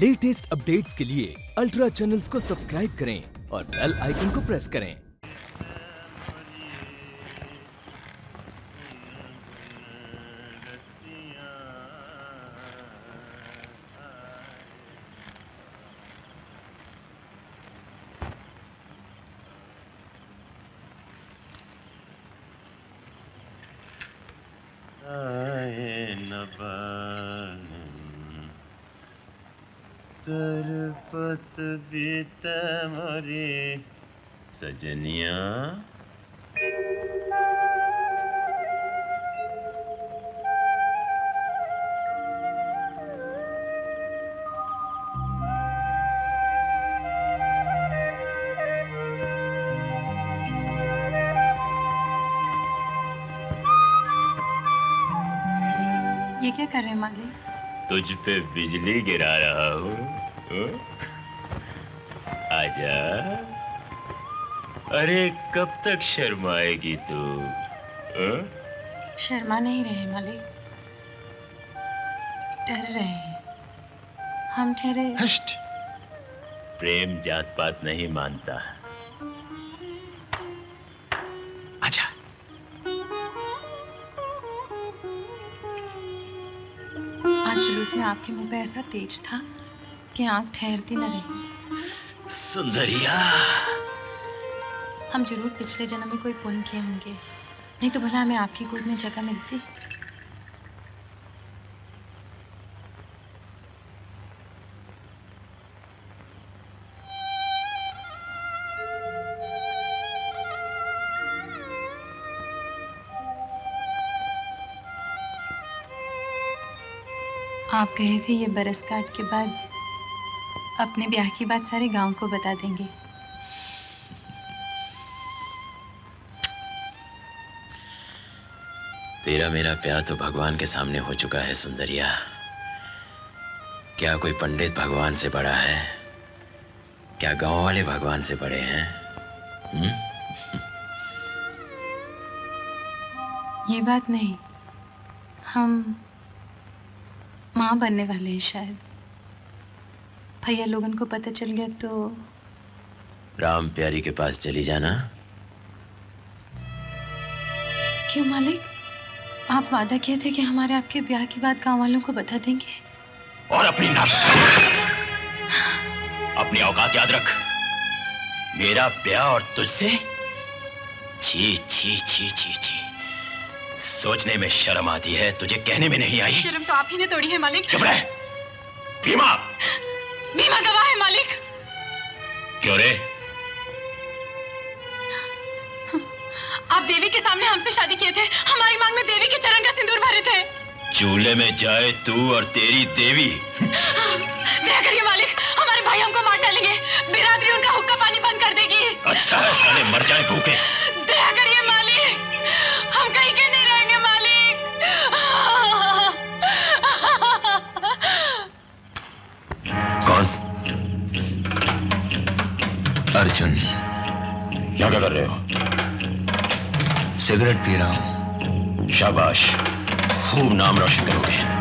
Latest updates के लिए ultra channels को सब्सक्राइब करें और बेल आइकन को प्रेस करें। तरपत बीत मोरे सजनिया। ये क्या कर रहे हैं मालिक? तुझ पे बिजली गिरा रहा हूँ। आजा। अरे कब तक शर्माएगी तू? शर्मा नहीं रहे मालिक, डर रहे हैं। हम ठहरे। हष्ट। प्रेम जात पात नहीं मानता। आजा। आज जुलूस में आपके मुंह पे ऐसा तेज था कि आंख ठहरती न रही। सुंदरिया। हम जरूर पिछले जन्म में कोई पुण्य किए होंगे, नहीं तो भला हमें आपकी गोद में जगह मिलती। आप कहे थे ये बरस काट के बाद अपने ब्याह की बात सारे गांव को बता देंगे। तेरा मेरा ब्याह तो भगवान के सामने हो चुका है सुंदरिया। क्या कोई पंडित भगवान से बड़ा है? क्या गांव वाले भगवान से बड़े हैं? ये बात नहीं, हम माँ बनने वाले हैं शायद। भैया लोगन को पता चल गया तो। राम प्यारी के पास चली जाना। क्यों मालिक? आप वादा किए थे कि हमारे आपके ब्याह की बात गांव वालों को बता देंगे। और अपनी नाक, अपनी औकात याद रख। मेरा ब्याह और तुझसे? छी छी छी छी छी। सोचने में शर्म आती है, तुझे कहने में नहीं आई। शर्म तो आप ही ने तोड़ी है मालिक। चुप रह। भीमा। भीमा गवाह है मालिक। क्यों रे? आप देवी के सामने हमसे शादी किए थे। हमारी मांग में देवी के चरण का सिंदूर भरे थे। चूल्हे में जाए तू और तेरी देवी। दया करिए मालिक, हमारे भाई हमको मार डालेंगे। बिरादरी उनका हुक्का पानी बंद कर देगी। अच्छा है, साले मर जाए भूखे। दया करिए मालिक, हम कहीं के नहीं रहेंगे मालिक। कौन? अर्जुन। क्या कर रहे हो? सिगरेट पी रहा हूं। शाबाश, खूब नाम रोशन करोगे।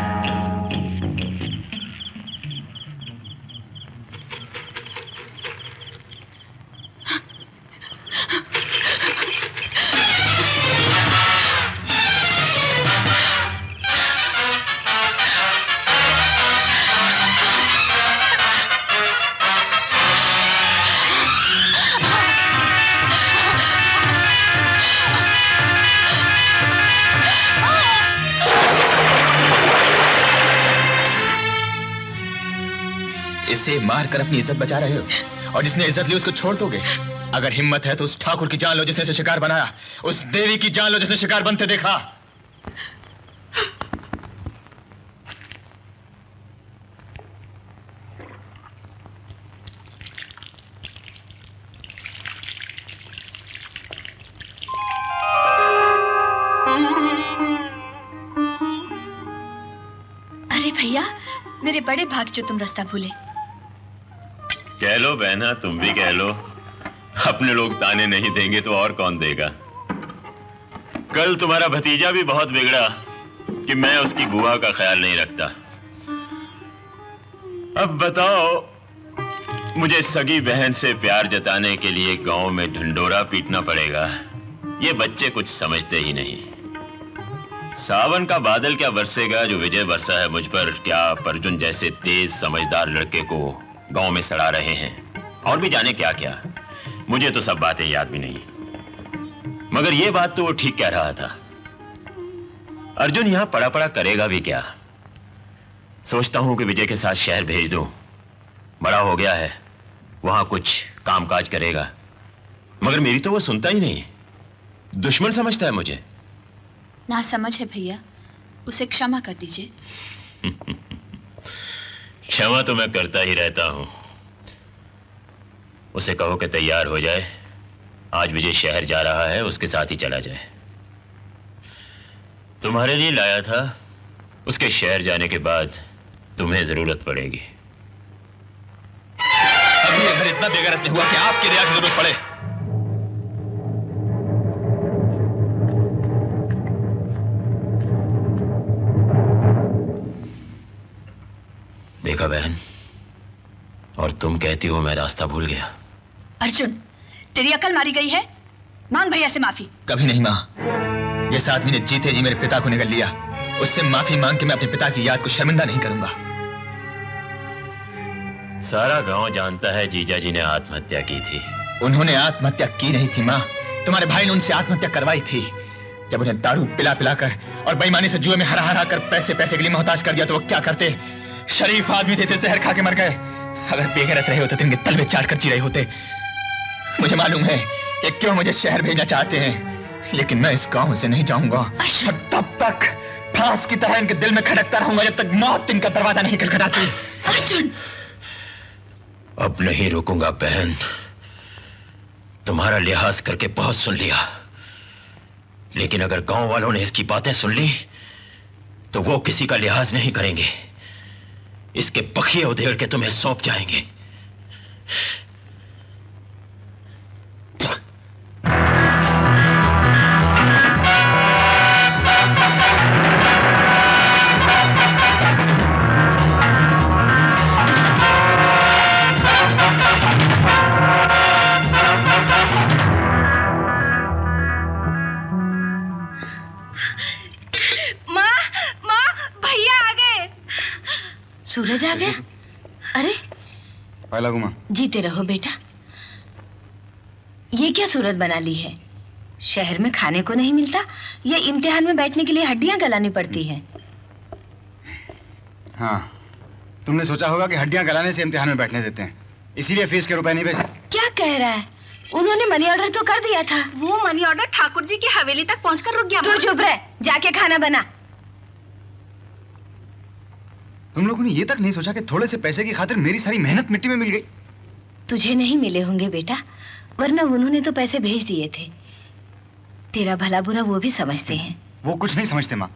इसे मार कर अपनी इज्जत बचा रहे हो, और जिसने इज्जत ली उसको छोड़ दोगे? अगर हिम्मत है तो उस ठाकुर की जान लो जिसने इसे शिकार बनाया, उस देवी की जान लो जिसने शिकार बनते देखा। अरे भैया, मेरे बड़े भाग जो तुम रास्ता भूले। कह लो बहना, तुम भी कह लो। अपने लोग ताने नहीं देंगे तो और कौन देगा? कल तुम्हारा भतीजा भी बहुत बिगड़ा कि मैं उसकी बुआ का ख्याल नहीं रखता। अब बताओ, मुझे सगी बहन से प्यार जताने के लिए गांव में ढंडोरा पीटना पड़ेगा? ये बच्चे कुछ समझते ही नहीं। सावन का बादल क्या बरसेगा जो विजय बरसा है मुझ पर? क्या अर्जुन जैसे तेज समझदार लड़के को गांव में सड़ा रहे हैं, और भी जाने क्या क्या। मुझे तो सब बातें याद भी नहीं, मगर ये बात तो वो ठीक कह रहा था। अर्जुन यहां पड़ा पड़ा करेगा भी क्या? सोचता हूं कि विजय के साथ शहर भेज दूं, बड़ा हो गया है, वहां कुछ कामकाज करेगा। मगर मेरी तो वो सुनता ही नहीं, दुश्मन समझता है मुझे। ना समझ है भैया, उसे क्षमा कर दीजिए। क्षमा तो मैं करता ही रहता हूं। उसे कहो कि तैयार हो जाए, आज विजय शहर जा रहा है, उसके साथ ही चला जाए। तुम्हारे लिए लाया था, उसके शहर जाने के बाद तुम्हें जरूरत पड़ेगी। अभी ये घर इतना बेगैरत नहीं हुआ कि आपकी रिया की जरूरत पड़े। देखा बहन, और तुम कहती हो मैं रास्ता भूल गया। अर्जुन, तेरी अकल मारी गई है। मांग भैया से माफी। कभी नहीं मां। जिस आदमी ने जीते जी मेरे पिता को निगल लिया, उससे माफी मांग के मैं अपने पिता की याद को शर्मिंदा नहीं करूंगा। सारा गांव जानता है जीजा जी ने आत्महत्या की थी। उन्होंने आत्महत्या की नहीं थी मां, तुम्हारे भाई ने उनसे आत्महत्या करवाई थी। जब उन्हें दारू पिला पिला कर और बेईमानी से जुए में हरा हरा कर पैसे पैसे के लिए मोहताज कर दिया तो वो क्या करते? शरीफ आदमी थे, जहर खा के मर गए। अगर बेगैरत रहे होते तो इनके तलवे चाट कर जी रहे होते। मुझे मालूम है कि क्यों मुझे शहर भेजना चाहते हैं, लेकिन मैं इस गांव से नहीं जाऊंगा। और तब तक फांस की तरह इनके दिल में खटकता रहूंगा जब तक मौत इनका दरवाजा नहीं खटखटाती। अर्जुन, अब नहीं रुकूंगा बहन। तुम्हारा लिहाज करके बहुत सुन लिया, लेकिन अगर गांव वालों ने इसकी बातें सुन ली तो वो किसी का लिहाज नहीं करेंगे। इसके पखिए उधेड़ के तुम्हें सौंप जाएंगे। सूरज आ गया? अरे पहला घुमा। जीते रहो बेटा। ये क्या सूरत बना ली है? शहर में खाने को नहीं मिलता, ये इम्तिहान में बैठने के लिए हड्डियां गलानी पड़ती हैं। हाँ, तुमने सोचा होगा कि हड्डियां गलाने से इम्तिहान में बैठने देते हैं, इसीलिए फीस के रुपए नहीं भेजे। क्या कह रहा है? उन्होंने मनी ऑर्डर तो कर दिया था। वो मनी ऑर्डर ठाकुर जी की हवेली तक पहुंचकर रुक गया। तू चुप रह, जाके खाना बना। तुम लोगों ने ये तक नहीं सोचा कि थोड़े से पैसे की खातिर मेरी सारी मेहनत मिट्टी में मिल गई। तुझे नहीं मिले होंगे बेटा, वरना उन्होंने तो पैसे भेज दिए थे। तेरा भला बुरा वो भी समझते हैं। वो कुछ नहीं समझते माँ,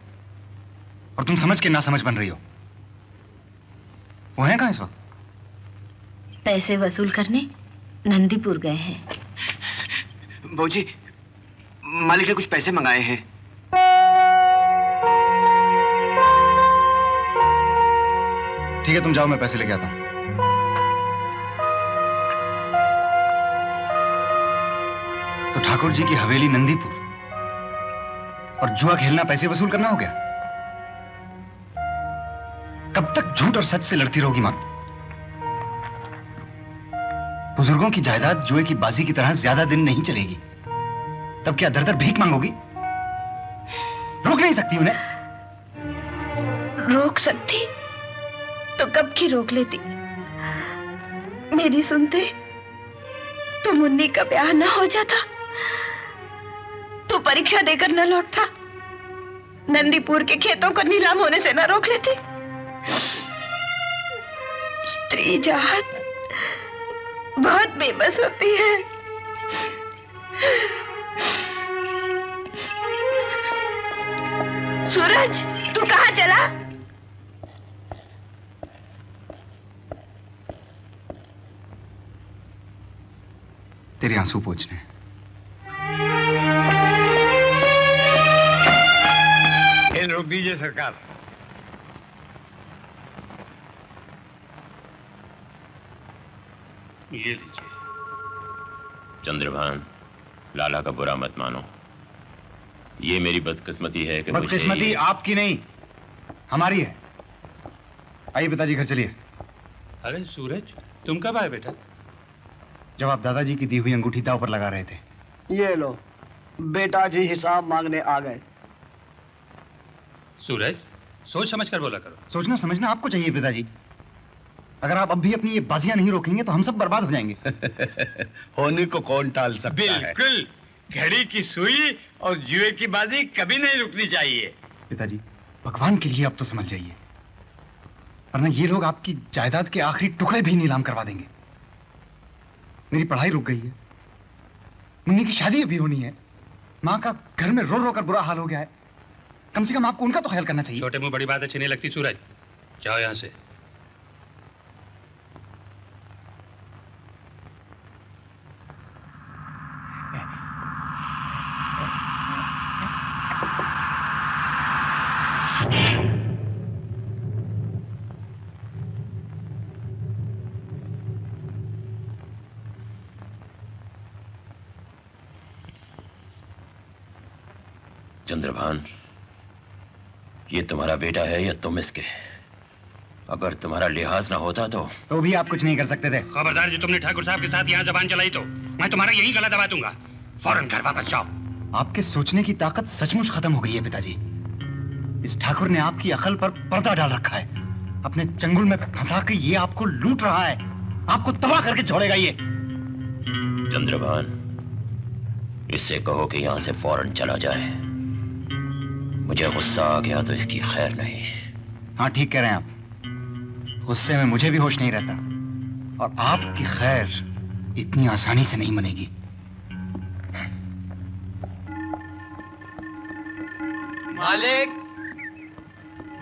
और तुम समझ के ना समझ बन रही हो। वो हैं कहाँ इस वक्त? पैसे वसूल करने नंदीपुर गए हैं। बहूजी, मालिक ने कुछ पैसे मंगाए हैं। ठीक है, तुम जाओ, मैं पैसे लेके आता हूं। तो ठाकुर जी की हवेली नंदीपुर और जुआ खेलना पैसे वसूल करना हो गया। कब तक झूठ और सच से लड़ती रहोगी मां? बुजुर्गों की जायदाद जुए की बाजी की तरह ज्यादा दिन नहीं चलेगी। तब क्या दर दर भीख मांगोगी? रोक नहीं सकती उन्हें? रोक सकती तो कब की रोक लेती। मेरी सुनते तो मुन्नी का ब्याह ना हो जाता, तो परीक्षा देकर न लौटता, नंदीपुर के खेतों को नीलाम होने से न रोक लेती। स्त्री जात बहुत बेबस होती है। सूरज, तू कहाँ चला? तेरे आंसू पोंछने। रोक दीजिए सरकार। ये लीजिए। चंद्रभान, लाला का बुरा मत मानो। ये मेरी बदकिस्मती है कि बदकिस्मती आपकी नहीं, हमारी है। आइए पिताजी, घर चलिए। अरे सूरज, तुम कब आए बेटा? जब आप दादाजी की दी हुई अंगूठी दांव पर लगा रहे थे। ये लो, बेटा जी हिसाब मांगने आ गए। सूरज, सोच समझ कर बोला करो। सोचना समझना आपको चाहिए पिताजी। अगर आप अब भी अपनी ये बाजियां नहीं रोकेंगे तो हम सब बर्बाद हो जाएंगे। होने को कौन टाल सकता है? बिल्कुल, घड़ी की सुई और जुए की बाजी कभी नहीं रुकनी चाहिए। पिताजी, भगवान के लिए अब तो समझ जाइए, वरना ये लोग आपकी जायदाद के आखिरी टुकड़े भी नीलाम करवा देंगे। मेरी पढ़ाई रुक गई है, मुन्नी की शादी अभी होनी है, माँ का घर में रो रो कर बुरा हाल हो गया है। कम से कम आपको उनका तो ख्याल करना चाहिए। छोटे मुंह बड़ी बात अच्छी नहीं लगती सूरज, जाओ यहाँ से। चंद्रभान, ये तुम्हारा बेटा है या तुम इसके? अगर तुम्हारा लिहाज ना होता तो भी आप कुछ नहीं कर सकते थे। खबरदार, जो तुमने ठाकुर साहब के साथ यहाँ जबान चलाई तो मैं तुम्हारा यही गला दबा दूंगा। फौरन घर वापस जाओ। आपके सोचने की ताकत सचमुच खत्म हो गई है पिताजी। इस ठाकुर ने आपकी अकल पर पर्दा डाल रखा है। अपने चंगुल में फंसा के ये आपको लूट रहा है, आपको तबाह करके छोड़ेगा ये। चंद्रभान, इससे कहो कि यहाँ से फौरन चला जाए। मुझे गुस्सा आ गया तो इसकी खैर नहीं। हाँ, ठीक कह रहे हैं आप। गुस्से में मुझे भी होश नहीं रहता, और आपकी खैर इतनी आसानी से नहीं मनेगी। मालिक,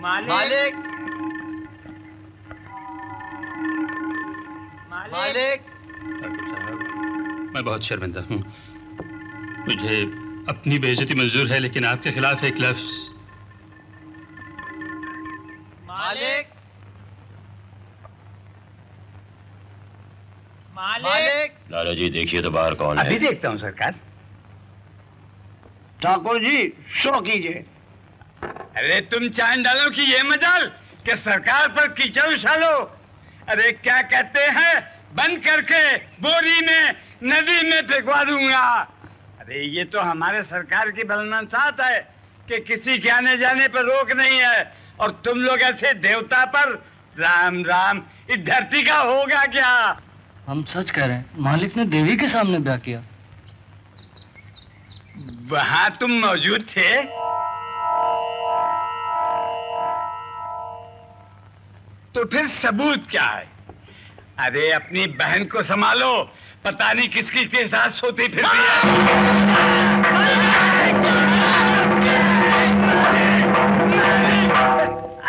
मालिक, मालिक। ठाकुर साहब, मैं बहुत शर्मिंदा हूँ। मुझे अपनी बेइज्जती मंजूर है, लेकिन आपके खिलाफ एक लफ्ज। मालिक, मालिक। लाला जी, देखिए तो बाहर कौन है। अभी देखता हूँ सरकार। ठाकुर जी, शो कीजिए। अरे तुम चांद डालो कि ये मजाल कि सरकार पर कीचड़ उछालो। अरे क्या कहते हैं, बंद करके बोरी में नदी में फेंकवा दूंगा। अरे ये तो हमारे सरकार की बलमनसाहत है कि किसी के आने जाने पर रोक नहीं है, और तुम लोग ऐसे देवता पर। राम राम, इस धरती का होगा क्या? हम सच कह रहे हैं, मालिक ने देवी के सामने ब्याह किया। वहां तुम मौजूद थे? तो फिर सबूत क्या है? अरे अपनी बहन को संभालो, पता नहीं किसकी के साथ सोती फिर रही है।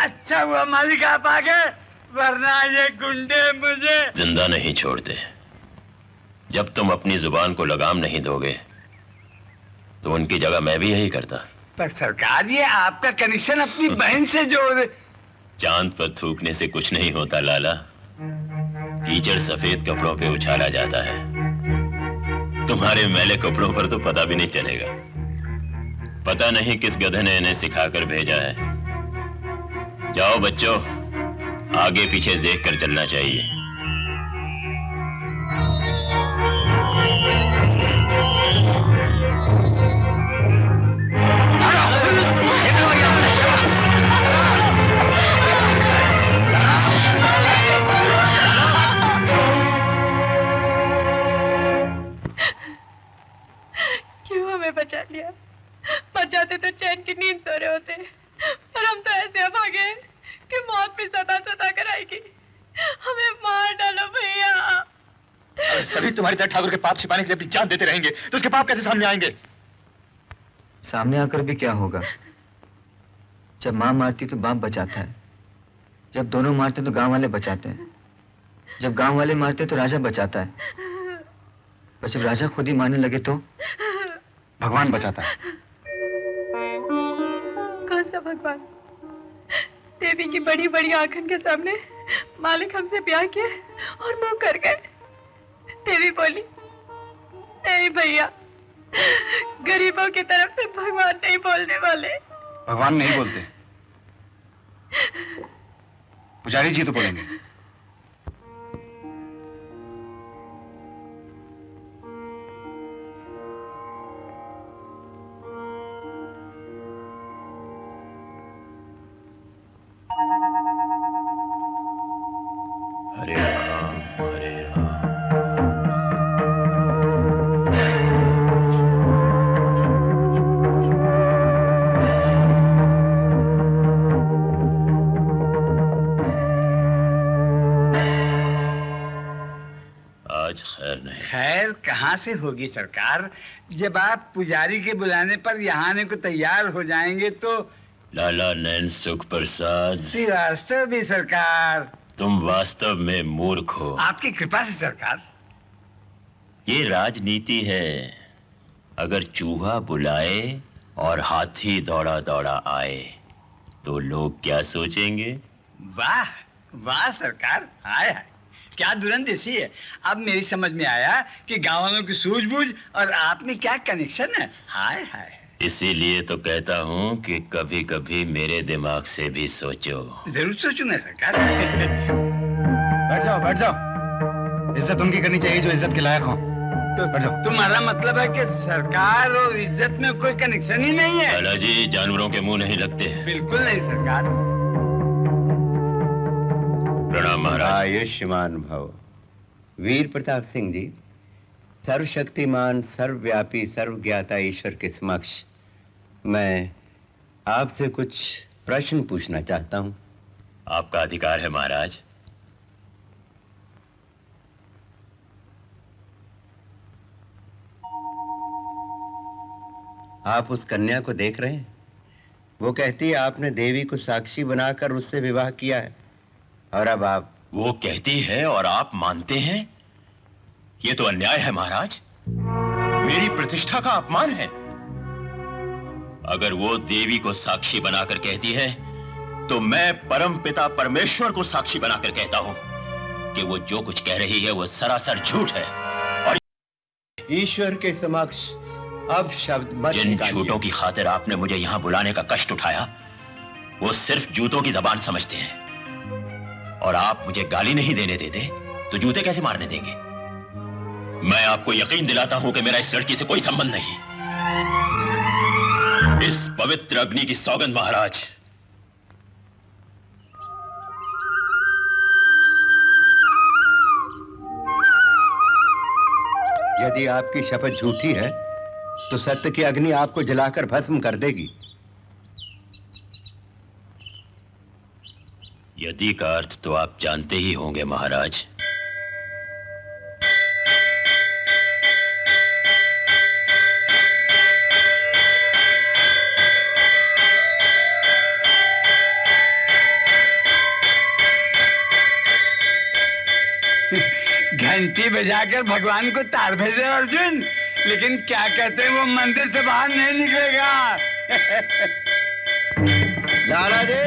अच्छा हुआ मालिक आप आ गए, वरना ये गुंडे मुझे जिंदा नहीं छोड़ते। जब तुम अपनी जुबान को लगाम नहीं दोगे तो उनकी जगह मैं भी यही करता। पर सरकार, ये आपका कनेक्शन अपनी बहन से जोड़। चांद पर थूकने से कुछ नहीं होता लाला। कीचड़ सफेद कपड़ों पे उछाला जाता है। तुम्हारे मैले कपड़ों पर तो पता भी नहीं चलेगा। पता नहीं किस गधे ने इन्हें सिखाकर भेजा है। जाओ बच्चों, आगे पीछे देखकर चलना चाहिए। बचा लिया, मर जाते तो चैन की नींद सो रहे होते, पर हम तो ऐसे भागे कि मौत भी सता सता कर आएगी। हमें मार डालो भैया। अगर सभी तुम्हारी तरह ठाकुर के पाप छिपाने के लिए अपनी जान देते रहेंगे तो उसके पाप कैसे सामने आएंगे? सामने आकर भी क्या होगा? जब माँ मारती तो बाप बचाता है, जब दोनों मारते तो गांव वाले बचाते हैं, जब गांव वाले मारते तो राजा बचाता है, और जब राजा खुद ही मारने लगे तो भगवान बचाता है। कौन सा भगवान? देवी की बड़ी बड़ी आंखन के सामने मालिक हमसे ब्याह किए और मुंह कर गए। देवी बोली, नहीं भैया, गरीबों की तरफ से भगवान नहीं बोलने वाले। भगवान नहीं बोलते, पुजारी जी तो बोलेंगे। हरे राम हरे राम। आज खैर नहीं। खैर कहाँ से होगी सरकार? जब आप पुजारी के बुलाने पर यहाँ आने को तैयार हो जाएंगे तो। लाला नैन सुख प्रसाद श्रीवास्तव भी सरकार। तुम वास्तव में मूर्ख हो। आपकी कृपा से सरकार। ये राजनीति है। अगर चूहा बुलाए और हाथी दौड़ा दौड़ा आए तो लोग क्या सोचेंगे? वाह वाह सरकार, हाय हाय, क्या दूरंदेशी है। अब मेरी समझ में आया कि गाँव वालों की सूझबूझ और आप में क्या कनेक्शन है। हाय हाय। इसीलिए तो कहता हूँ कि कभी कभी मेरे दिमाग से भी सोचो। जरूर सोचूंगा सरकार। बैठ जाओ बैठ जाओ, इज्जत उनकी करनी चाहिए जो इज्जत के लायक हो। तो बैठ जाओ। तुम्हारा मतलब है कि सरकार और इज्जत में कोई कनेक्शन ही नहीं है? लाला जी, जानवरों के मुंह नहीं लगते। बिल्कुल नहीं सरकार। प्रणाम महाराज। आयुष्मान भव। वीर प्रताप सिंह जी, सर्वशक्तिमान सर्वव्यापी सर्वज्ञाता ईश्वर के समक्ष मैं आपसे कुछ प्रश्न पूछना चाहता हूं। आपका अधिकार है महाराज। आप उस कन्या को देख रहे हैं? वो कहती है आपने देवी को साक्षी बनाकर उससे विवाह किया है, और अब आप। वो कहती है और आप मानते हैं? ये तो अन्याय है महाराज, मेरी प्रतिष्ठा का अपमान है। अगर वो देवी को साक्षी बनाकर कहती है तो मैं परम पिता परमेश्वर को साक्षी बनाकर कहता हूं कि वो जो कुछ कह रही है वो सरासर झूठ है। और ईश्वर के समक्ष अब शब्द मत जिन निकालिए। झूठों की खातिर आपने मुझे यहां बुलाने का कष्ट उठाया वो सिर्फ जूतों की जबान समझते हैं, और आप मुझे गाली नहीं देने देते तो जूते कैसे मारने देंगे? मैं आपको यकीन दिलाता हूं कि मेरा इस लड़की से कोई संबंध नहीं। इस पवित्र अग्नि की सौगंध महाराज। यदि आपकी शपथ झूठी है तो सत्य की अग्नि आपको जलाकर भस्म कर देगी। यदि का अर्थ तो आप जानते ही होंगे महाराज। घंटी बजाकर भगवान को तार भेजे अर्जुन, लेकिन क्या कहते हैं वो मंदिर से बाहर नहीं निकलेगा। लाला जी,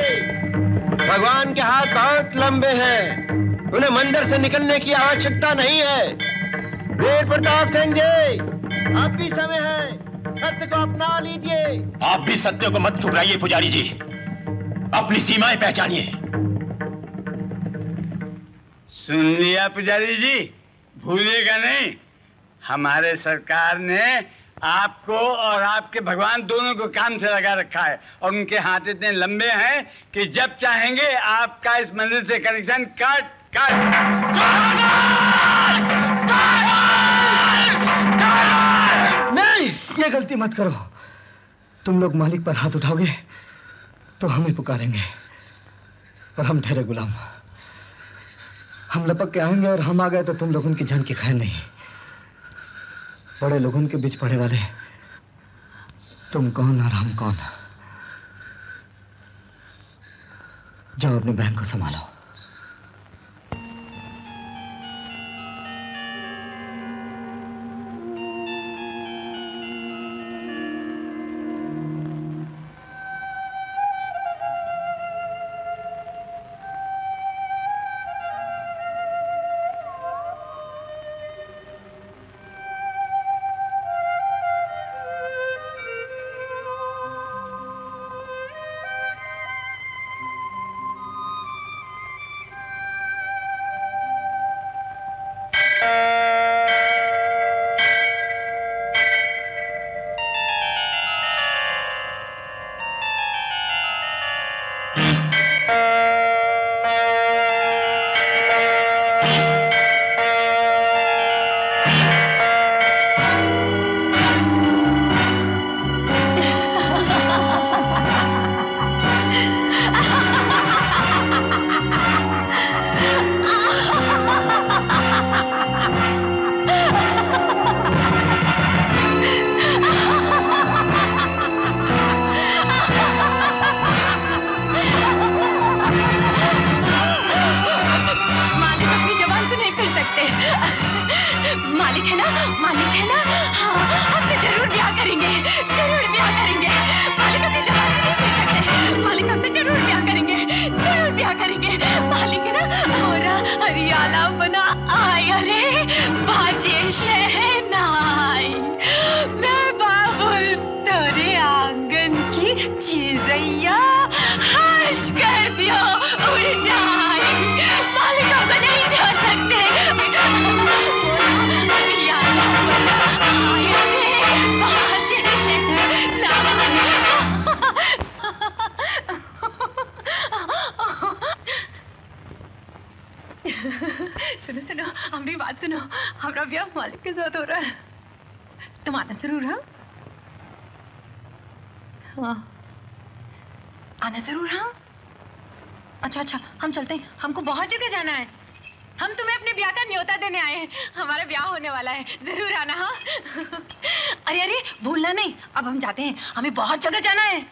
भगवान के हाथ बहुत लंबे हैं, उन्हें मंदिर से निकलने की आवश्यकता नहीं है। वीर प्रताप सिंह जी, अब भी समय है, सत्य को अपना लीजिए। आप भी सत्य को मत ठुकराइए पुजारी जी, अपनी सीमाएं पहचानिए। सुन लिया पुजारी जी, भूलिएगा नहीं। हमारे सरकार ने आपको और आपके भगवान दोनों को काम से लगा रखा है, और उनके हाथ इतने लंबे हैं कि जब चाहेंगे आपका इस मंदिर से कनेक्शन काट काट। नहीं, ये गलती मत करो। तुम लोग मालिक पर हाथ उठाओगे तो हमें पुकारेंगे, और हम ठहरे गुलाम। हम लपक के आएंगे और हम आ गए तो तुम लोग उनकी जान की खैर नहीं। बड़े लोगों के बीच पड़े वाले तुम कौन और हम कौन? जाओ अपनी बहन को संभालो। मालिक है ना, मालिक है ना, हाँ हमसे जरूर ब्याह करेंगे, जरूर ब्याह करेंगे। मालिक अपनी जबान से नहीं कह सकते, मालिक हमसे जरूर ब्याह करेंगे, जरूर ब्याह करेंगे। मालिक है ना, होरा हरियाला बना आया रे बाजे शहनाई, मैं बाबुल तेरे आंगन की चिड़ैया हंस कर दियो उड़ जाए। मालिक हमको नहीं छोड़ सकते। हरियाला बना आया रे बाजे शहनाई। सुनो सुनो, हमारी बात सुनो, हमारा ब्याह मालिक के साथ हो रहा है, तुम आना जरूर। हाँ हाँ आना जरूर। हाँ अच्छा अच्छा, हम चलते हैं, हमको बहुत जगह जाना है। हम तुम्हें अपने ब्याह का न्योता देने आए हैं, हमारा ब्याह होने वाला है, जरूर आना। हाँ अरे अरे भूलना नहीं, अब हम जाते हैं, हमें बहुत जगह जाना है।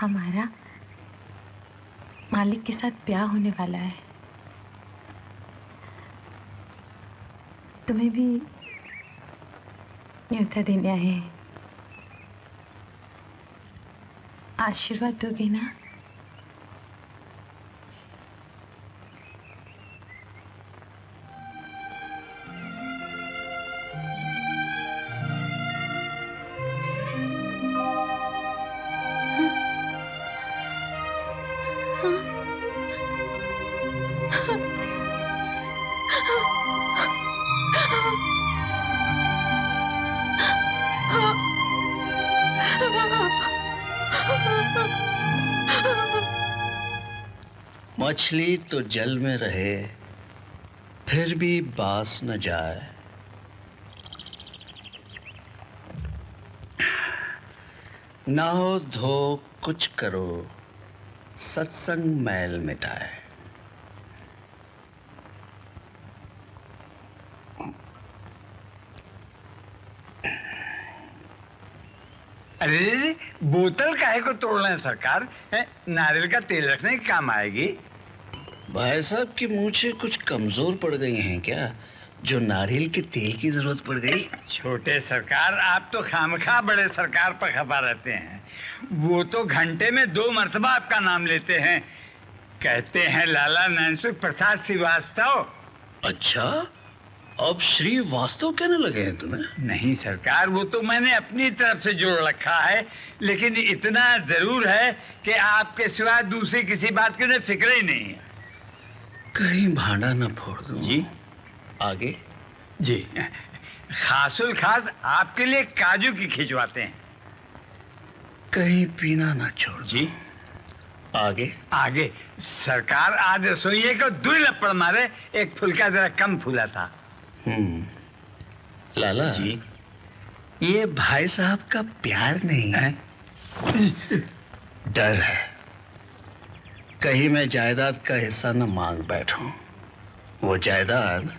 हमारा मालिक के साथ ब्याह होने वाला है, तुम्हें भी न्योता देने आए हैं, आशीर्वाद दोगे ना? मछली तो जल में रहे फिर भी बास न जाए, नहाओ धो कुछ करो सत्संग मैल मिटाए। अरे बोतल काहे को तोड़ना है सरकार? नारियल का तेल रखने के काम आएगी। भाई साहब की मूछें कुछ कमजोर पड़ गई हैं क्या, जो नारियल के तेल की जरूरत पड़ गई? छोटे सरकार, आप तो खामखा बड़े सरकार पर खफा रहते हैं। वो तो घंटे में 2 मरतबा आपका नाम लेते हैं, कहते हैं लाला नैनसुख प्रसाद श्रीवास्तव। अच्छा, अब श्रीवास्तव कहने लगे हैं तुम्हें? नहीं सरकार, वो तो मैंने अपनी तरफ से जोड़ रखा है, लेकिन इतना जरूर है कि आपके सिवा दूसरी किसी बात की उन्हें फिक्र ही नहीं है। कहीं भांडा न फोड़ दूं। जी आगे। जी खासुल खास आपके लिए काजू की खिंचवाते हैं। कहीं पीना ना छोड़। जी आगे। आगे सरकार, आज रसोइये को 2 लपड़ मारे, एक फुलका जरा कम फूला था। लाला जी, ये भाई साहब का प्यार नहीं है, डर है कहीं मैं जायदाद का हिस्सा न मांग बैठूं। वो जायदाद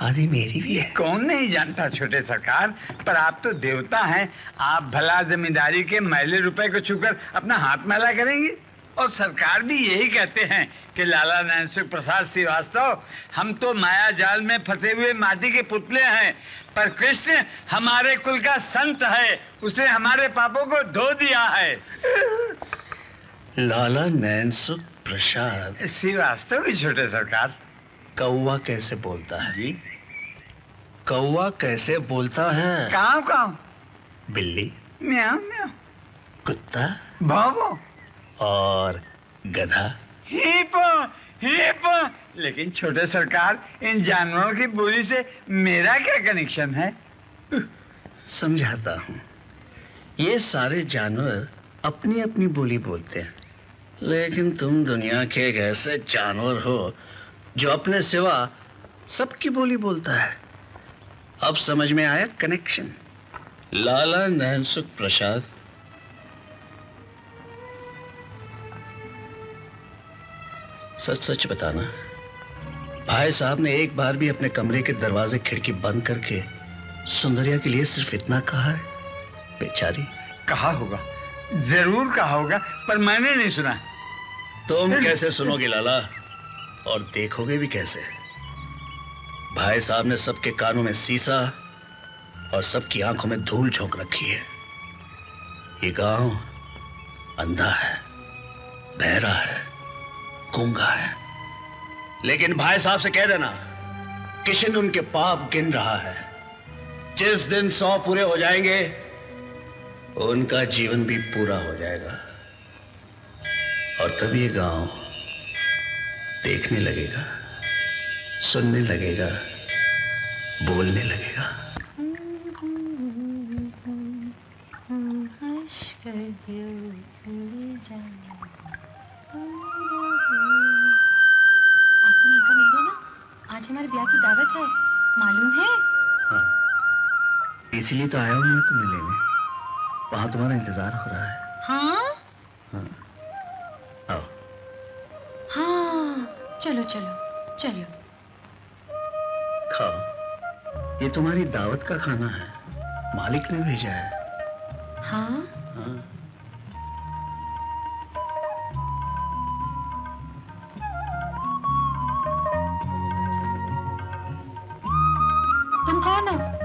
आदि मेरी भी है। कौन नहीं जानता छोटे सरकार, पर आप तो देवता हैं, आप भला जमींदारी के मैले रुपए को छूकर अपना हाथ मैला करेंगे? और सरकार भी यही कहते हैं कि लाला नैनसुख प्रसाद श्रीवास्तव, हम तो माया जाल में फंसे हुए माटी के पुतले हैं, पर कृष्ण हमारे कुल का संत है, उसने हमारे पापों को धो दिया है। लाला नैनसुख प्रसाद श्रीवास्तव भी छोटे सरकार। कौवा कैसे बोलता है? जी, कौवा कैसे बोलता है? काव काव। बिल्ली म्याऊ म्याऊ। कुत्ता भावो। और गधा हिप हिप। लेकिन छोटे सरकार, इन जानवरों की बोली से मेरा क्या कनेक्शन है? समझाता हूँ। ये सारे जानवर अपनी अपनी बोली बोलते हैं, लेकिन तुम दुनिया के एक ऐसे जानवर हो जो अपने सिवा सबकी बोली बोलता है। अब समझ में आया कनेक्शन? लाला नैनसुख प्रसाद, सच सच बताना, भाई साहब ने एक बार भी अपने कमरे के दरवाजे खिड़की बंद करके सुंदरिया के लिए सिर्फ इतना कहा है? बेचारी। कहा होगा, जरूर कहा होगा, पर मैंने नहीं सुना। तुम कैसे सुनोगे लाला, और देखोगे भी कैसे? भाई साहब ने सबके कानों में सीसा और सबकी आंखों में धूल झोंक रखी है। ये गांव अंधा है, बहरा है, गूंगा है। लेकिन भाई साहब से कह देना, किशन उनके पाप गिन रहा है। जिस दिन 100 पूरे हो जाएंगे, उनका जीवन भी पूरा हो जाएगा। और तब ये गांव देखने लगेगा, सुनने लगेगा, बोलने लगेगा। आज हमारे ब्याह की दावत है, मालूम है? हाँ, इसीलिए तो आया हूं मैं तुम्हें लेने। वहां तुम्हारा इंतजार हो रहा है। हाँ हाँ, आओ। हाँ, चलो चलो चलो। खाओ, ये तुम्हारी दावत का खाना है, मालिक ने भेजा है। हाँ, हाँ। तुम खाओ ना।